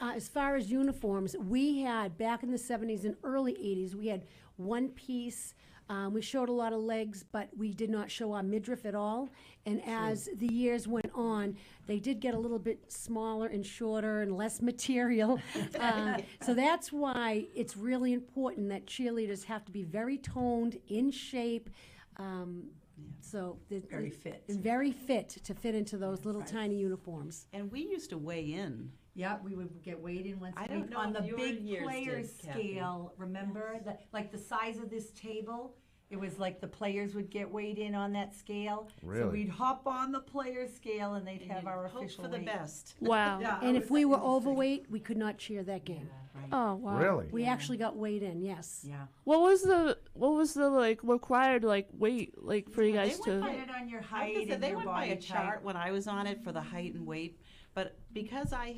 Speaker 2: As far as uniforms, we had, back in the 70s and early 80s, we had one piece. We showed a lot of legs, but we did not show our midriff at all. And as the years went on, they did get a little bit smaller and shorter and less material. So that's why it's really important that cheerleaders have to be very toned, in shape.
Speaker 5: Very fit.
Speaker 2: Very fit to fit into those little tiny uniforms.
Speaker 4: And we used to weigh in.
Speaker 5: Yeah, we would get weighed in once
Speaker 4: I
Speaker 5: a
Speaker 4: don't
Speaker 5: week
Speaker 4: know
Speaker 5: on
Speaker 4: if
Speaker 5: the
Speaker 4: your
Speaker 5: big
Speaker 4: years
Speaker 5: players
Speaker 4: did, Kathy.
Speaker 5: scale. Remember, like the size of this table? It was like the players would get weighed in on that scale. So
Speaker 1: Really?
Speaker 5: we'd hop on the players scale and they'd have our
Speaker 4: Hope
Speaker 5: official
Speaker 4: for the
Speaker 5: weight.
Speaker 4: best.
Speaker 8: Wow.
Speaker 5: Yeah,
Speaker 2: And
Speaker 5: it
Speaker 2: if we were
Speaker 5: interesting.
Speaker 2: overweight, we could not cheer that game.
Speaker 5: Right.
Speaker 8: Oh wow.
Speaker 1: Really?
Speaker 2: We actually got weighed in, yes.
Speaker 5: Yeah.
Speaker 8: What was the like required like weight like for you
Speaker 4: Yeah, they
Speaker 8: guys
Speaker 4: went
Speaker 8: to?
Speaker 4: by-
Speaker 5: Depended on your
Speaker 4: I was
Speaker 5: height
Speaker 4: gonna say,
Speaker 5: and
Speaker 4: they
Speaker 5: your
Speaker 4: went by
Speaker 5: body
Speaker 4: a
Speaker 5: type.
Speaker 4: chart when I was on it for the height and weight, but because I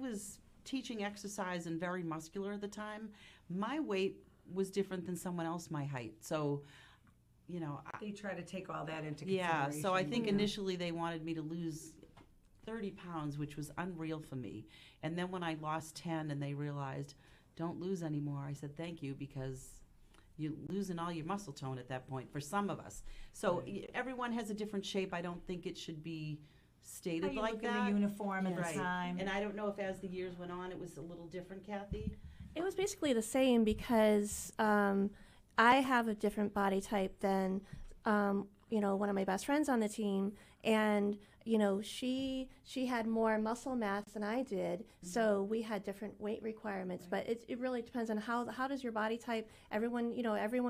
Speaker 4: was teaching exercise and very muscular at the time, my weight was different than someone else my height. So, you know,
Speaker 5: They try to take all that into
Speaker 4: yeah,
Speaker 5: consideration.
Speaker 4: so I think initially they wanted me to lose 30 pounds, which was unreal for me. And then when I lost 10 and they realized, don't lose anymore, I said, thank you, because you're losing all your muscle tone at that point for some of us. So everyone has a different shape. I don't think it should be stated
Speaker 5: How you
Speaker 4: like
Speaker 5: look
Speaker 4: that.
Speaker 5: in the uniform at
Speaker 4: Right.
Speaker 5: the time.
Speaker 4: And I don't know if as the years went on, it was a little different, Kathy.
Speaker 3: It was basically the same because I have a different body type than one of my best friends on the team, and she had more muscle mass than I did, so we had different weight requirements. But it really depends on how does your body type. Everyone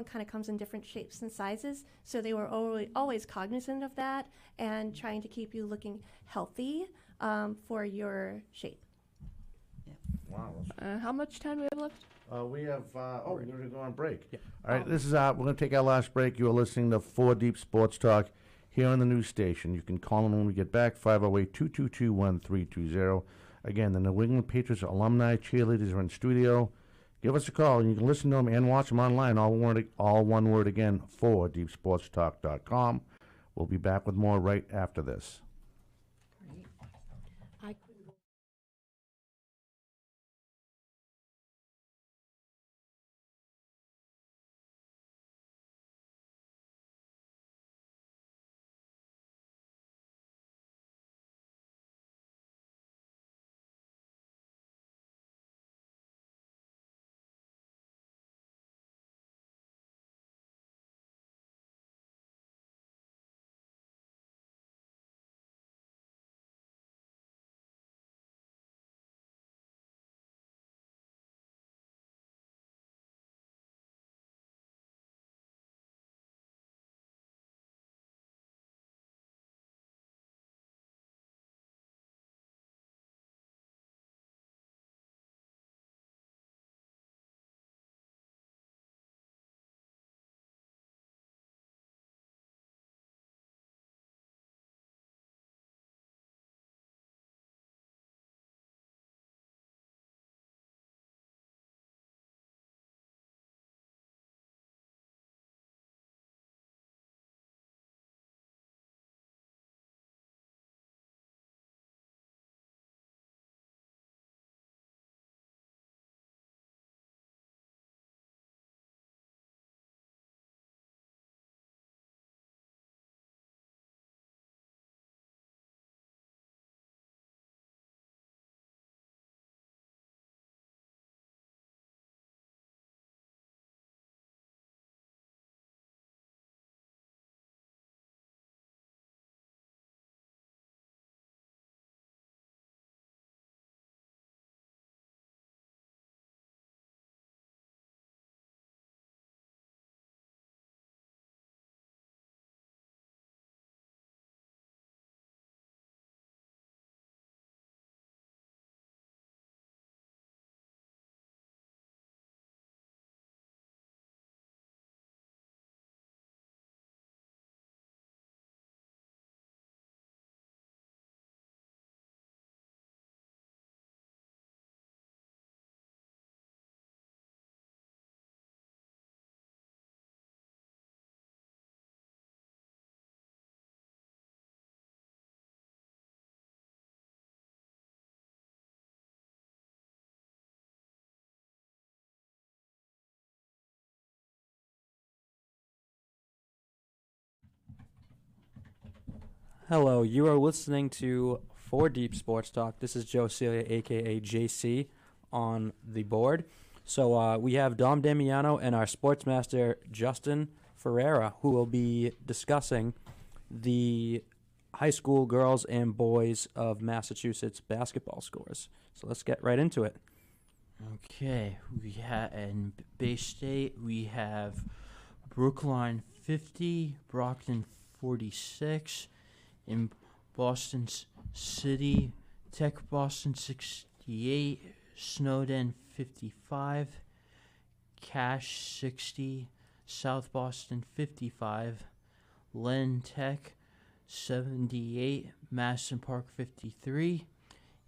Speaker 3: kind of comes in different shapes and sizes, so they were always cognizant of that and trying to keep you looking healthy for your shape.
Speaker 1: Wow.
Speaker 8: How much time do we have left?
Speaker 1: We have, we're going to go on break. All right, this is, we're going to take our last break. You are listening to 4 Deep Sports Talk here on the news station. You can call them when we get back, 508-222-1320. Again, the New England Patriots alumni cheerleaders are in studio. Give us a call, and you can listen to them and watch them online, all one word again, 4deepsportstalk.com. We'll be back with more right after this.
Speaker 7: Hello, you are listening to 4 Deep Sports Talk. This is Joe Celia, aka JC, on the board. So we have Dom Damiano and our sportsmaster Justin Ferreira, who will be discussing the high school girls and boys of Massachusetts basketball scores. So let's get right into it.
Speaker 6: Okay, we have in Bay State we have Brookline 50, Brockton 46. In Boston City, Tech Boston 68, Snowden 55, Cash 60, South Boston 55, Len Tech 78, Madison Park 53,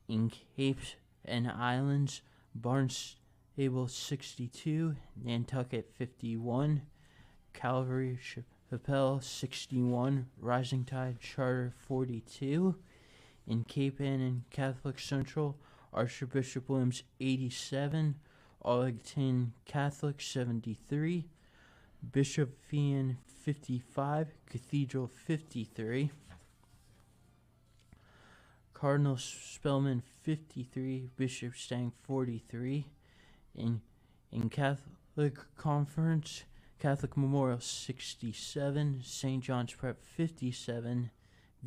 Speaker 6: in Cape and Islands, Barnstable 62, Nantucket 51, Calvary Chapel 61, Rising Tide Charter 42, in Cape Ann and Catholic Central, Archbishop Williams 87, Arlington Catholic 73, Bishop Fian 55, Cathedral 53, Cardinal Spellman 53, Bishop Stang 43, in Catholic Conference, Catholic Memorial 67, St. John's Prep 57,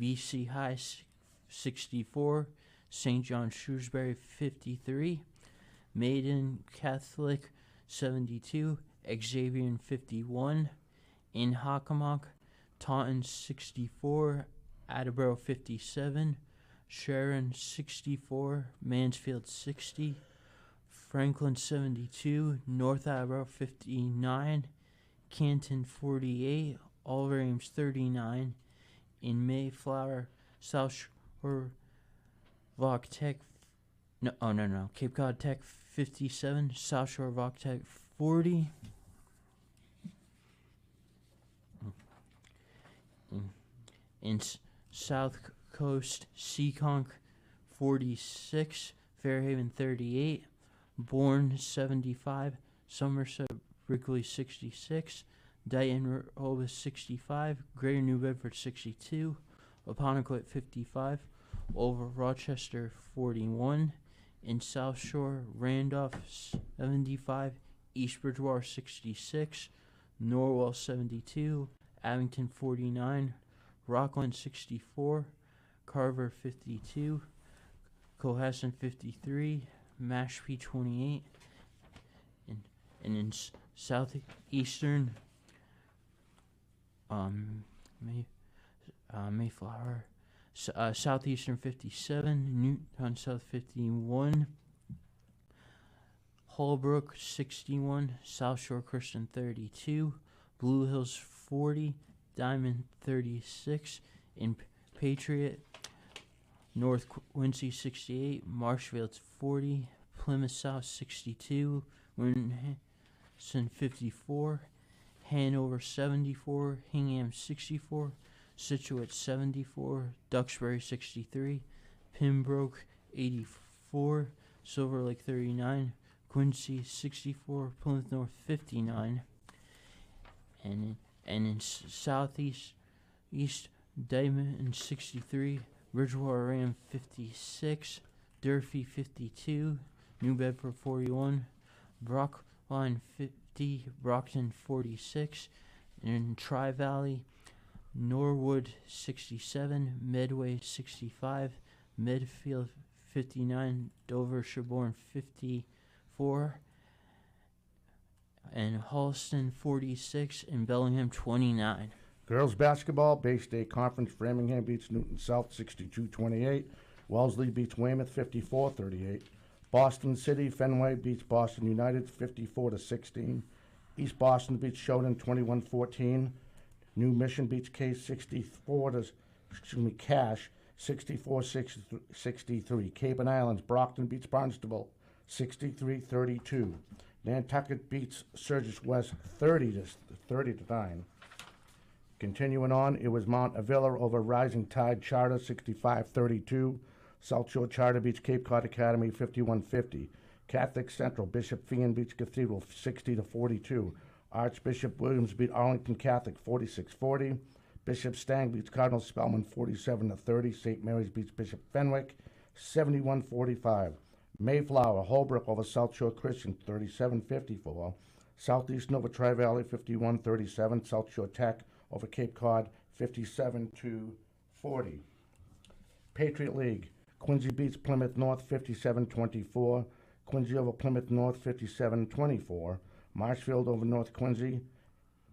Speaker 6: VC High 64, St. John Shrewsbury 53, Maiden Catholic 72, Xavier 51, in Hockomock, Taunton 64, Attleboro 57, Sharon 64, Mansfield 60, Franklin 72, North Attleboro 59, Canton 48, All Reims 39, in Mayflower, South Shore Voc Tech, Cape Cod Tech 57, South Shore Voc Tech 40, in South Coast Seekonk 46, Fairhaven 38, Bourne 75, Somerset Brickley 66, Dayton Rehoboth 65, Greater New Bedford 62, Apponequet 55, over Rochester 41, in South Shore Randolph 75, East Bridgewater 66, Norwell 72, Abington 49, Rockland 64, Carver 52, Cohasset 53, Mashpee 28, and in southeastern Mayflower, southeastern 57, Newtown South 51, Holbrook 61, South Shore Christian 32, Blue Hills 40, Diamond 36, in Patriot, North Quincy 68, Marshfield 40, Plymouth South 62, Winson 54, Hanover 74, Hingham 64, Scituate 74, Duxbury 63, Pembroke 84, Silver Lake 39, Quincy 64, Plymouth North 59, and in southeast Diamond 63, Bridgewater Ram 56, Durfee 52, New Bedford 41, Brockline 50, Brockton 46, and in Tri-Valley, Norwood 67, Medway 65, Medfield 59, Dover Sherborne 54, and Holston 46, and Bellingham 29.
Speaker 1: Girls basketball, Bay State Conference, Framingham beats Newton South 62-28. Wellesley beats Weymouth 54-38. Boston City, Fenway beats Boston United 54-16. East Boston beats Shoden 21-14. New Mission beats Cash 64-63. Cape and Islands, Brockton beats Barnstable 63-32. Nantucket beats Sturgis West 30-9. Continuing on, it was Mount Avila over Rising Tide Charter 65-32. South Shore Charter beats Cape Cod Academy 51-50. Catholic Central, Bishop Fian beats Cathedral 60-42. Archbishop Williams beat Arlington Catholic 46-40. Bishop Stang beats Cardinal Spellman 47-30. St. Mary's beats Bishop Fenwick 71-45. Mayflower, Holbrook over South Shore Christian 37-54. Southeast Nova Tri-Valley 51-37. South Shore Tech over Cape Cod 57-40. Patriot League, Quincy beats Plymouth North 57-24. Quincy over Plymouth North 57-24. Marshfield over North Quincy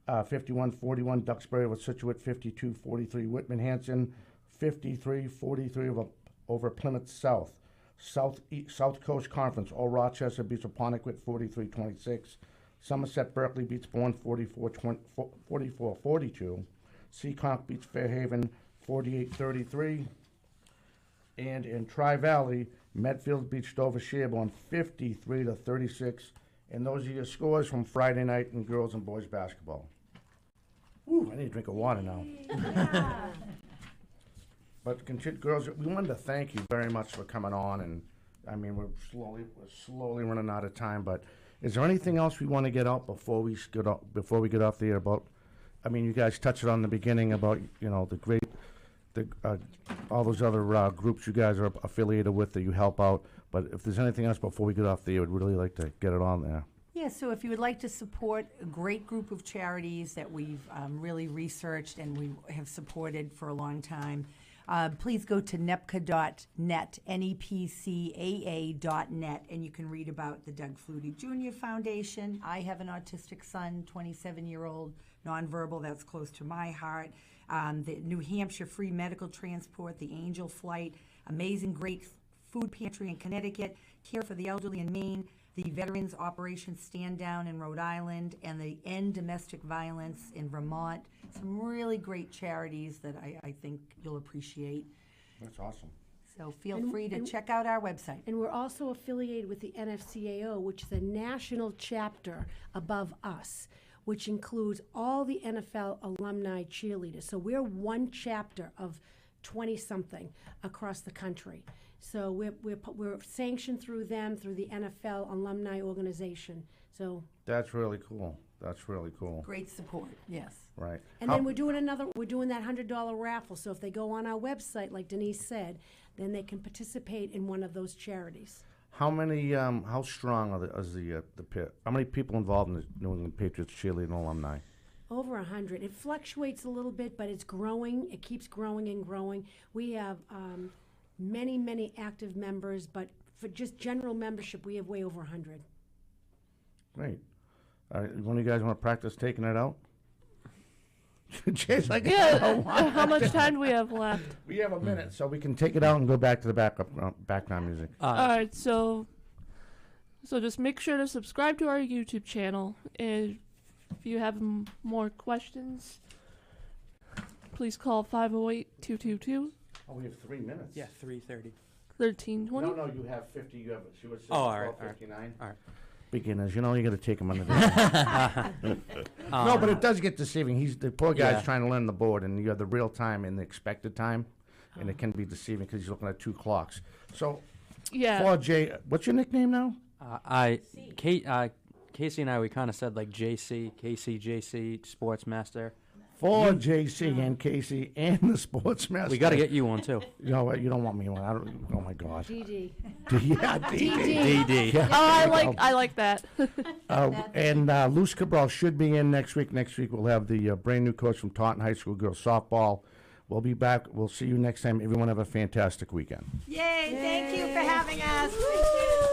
Speaker 1: 51-41. Duxbury over Situate 52-43. Whitman Hanson 53-43 over Plymouth South. South Coast Conference, Old Rochester beats Apponequet 43-26. Somerset Berkeley beats Bourne 44-42. Seekonk beats Fairhaven 48-33. And in Tri-Valley, Medfield beats Dover Sherborne 53-36. And those are your scores from Friday night in girls and boys basketball. Ooh, I need a drink of water now. But girls, we wanted to thank you very much for coming on, and I mean we're slowly running out of time. But is there anything else we want to get out before we get off the air about? I mean, you guys touched it on the beginning about all those other groups you guys are affiliated with that you help out. But if there's anything else before we get off the air, we'd really like to get it on there.
Speaker 5: Yeah, so if you would like to support a great group of charities that we've really researched and we have supported for a long time, please go to nepca.net, nepcaa.net, and you can read about the Doug Flutie Jr. Foundation. I have an autistic son, 27-year-old, nonverbal, that's close to my heart. The New Hampshire Free Medical Transport, the Angel Flight, Amazing Great Food Pantry in Connecticut, Care for the Elderly in Maine, the Veterans Operation Stand Down in Rhode Island, and the End Domestic Violence in Vermont. Some really great charities that I think you'll appreciate.
Speaker 1: That's awesome.
Speaker 5: So feel free to check out our website.
Speaker 2: And we're also affiliated with the NFCAO, which is a national chapter above us, which includes all the NFL alumni cheerleaders. So we're one chapter of 20-something across the country. So we're sanctioned through them, through the NFL alumni organization. So
Speaker 1: that's really cool. That's really cool.
Speaker 5: Great support, yes.
Speaker 1: Right.
Speaker 2: And then we're doing that $100 raffle. So if they go on our website, like Denise said, then they can participate in one of those charities.
Speaker 1: How many? How strong is the pit? How many people involved in the New England Patriots cheerleading alumni?
Speaker 2: Over 100. It fluctuates a little bit, but it's growing. It keeps growing and growing. We have many active members, but for just general membership, we have way over 100.
Speaker 1: Great. One of you guys want to practice taking it out? Jay's like,
Speaker 8: Yeah. How much time do we have left?
Speaker 1: We have a minute, so we can take it out and go back to the background music.
Speaker 8: All right, so just make sure to subscribe to our YouTube channel. And if you have more questions, please call 508-222.
Speaker 1: Oh, we have 3 minutes.
Speaker 7: Yeah, 3:30.
Speaker 8: 1320.
Speaker 1: No, you have 50. You have. She was.
Speaker 7: Oh, all right,
Speaker 1: 59.
Speaker 7: All right.
Speaker 1: Beginners, you got to take them under the. No, but it does get deceiving. The poor guy's trying to learn the board, and you have the real time and the expected time, and it can be deceiving because he's looking at 2 clocks. So,
Speaker 8: Yeah.
Speaker 1: for Jay, what's your nickname now?
Speaker 7: Casey and I, we kind of said like JC, JC, Sportsmaster.
Speaker 1: For JC and Casey and the Sportsmaster.
Speaker 7: We got to get you one too.
Speaker 1: You know what? You don't want me one. Oh my God.
Speaker 2: DD.
Speaker 1: Yeah, DD.
Speaker 7: DD.
Speaker 1: Yeah.
Speaker 8: Oh, I like that.
Speaker 1: And Luce Cabral should be in next week. Next week we'll have the brand new coach from Taunton High School girls softball. We'll be back. We'll see you next time. Everyone have a fantastic weekend.
Speaker 5: Yay, thank you for having us. Thank you.